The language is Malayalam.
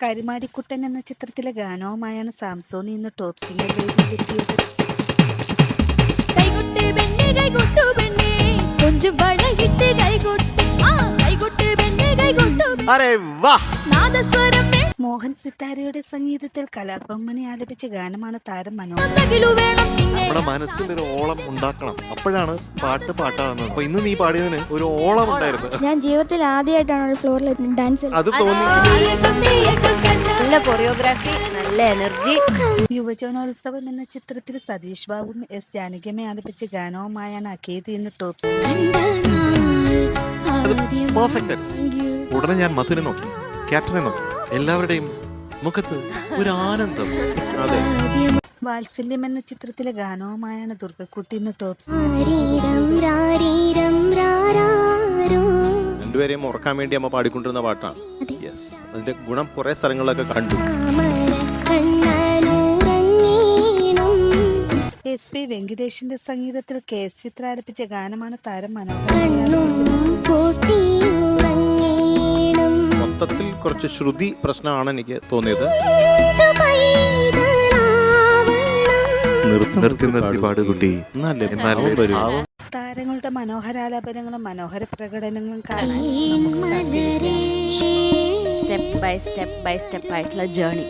കരിമാടിക്കുട്ടൻ എന്ന ചിത്രത്തിലെ ഗാനവുമായാണ് സാംസോണി ഇന്ന് ടോപ്പ് സിംഗർ വേദിയിലെത്തിയത്. മോഹൻ സിത്താരയുടെ സംഗീതത്തിൽ കലാഭവൻ ആലപിച്ച ഗാനമാണ് താരം നമ്മുടെ മനസ്സിലൊരു ഓളം ഉണ്ടാക്കണം, അപ്പോഴാണ് പാട്ട് പാട്ടാകുന്നത്. അപ്പൊ ഇന്ന് നീ പാടിയതിന് ഒരു ഓളം ഉണ്ടായിരുന്നു. ഞാൻ ജീവിതത്തിൽ ആദ്യമായിട്ടാണ് ഒരു ഫ്ലോറിൽ ഡാൻസ്. അത് തോന്നി. നല്ല കൊറിയോഗ്രാഫി, നല്ല എനർജി. യുവജനോത്സവം എന്ന ചിത്രത്തിൽ സതീഷ് ബാബുവും എസ് ജാനകിയമ്മ ആലപിച്ച ഗാനവുമായാണ് അഖേതി ഇന്ന് ടോപ്പ് പെർഫെക്റ്റ്. ഉടനെ ഞാൻ മധുരെ നോക്കി, ക്യാപ്റ്റനെ നോക്കി, എല്ലാവരുടെയും മുഖത്ത് ഒരു ആനന്ദം. അതെ, വാത്സല്യം എന്ന ചിത്രത്തിലെ ഗാനവുമായാണ് ദുർഗക്കുട്ടി ഇന്ന് ടോപ്പ്. രണ്ടുപേരെയും ഉറക്കാൻ വേണ്ടി അമ്മ പാടിക്കൊണ്ടിരുന്ന പാട്ടാണ്. യെസ്, അതിന്റെ ഗുണം കുറെ സ്ഥലങ്ങളിലൊക്കെ കണ്ടു. എസ് പി വെങ്കിടേഷിന്റെ സംഗീതത്തിൽ കെ എസ് ചിത്ര ആലപിച്ച ഗാനമാണ് താരം മൊത്തത്തിൽ കുറച്ച് ശ്രുതി പ്രശ്നമാണ് എനിക്ക് തോന്നിയത്. നിർത്തി പാടുകുട്ടി. താരങ്ങളുടെ മനോഹരാലാപനങ്ങളും മനോഹര പ്രകടനങ്ങളും കാണാൻ സ്റ്റെപ്പ് ബൈ സ്റ്റെപ്പ് ആയിട്ടുള്ള ജേർണി.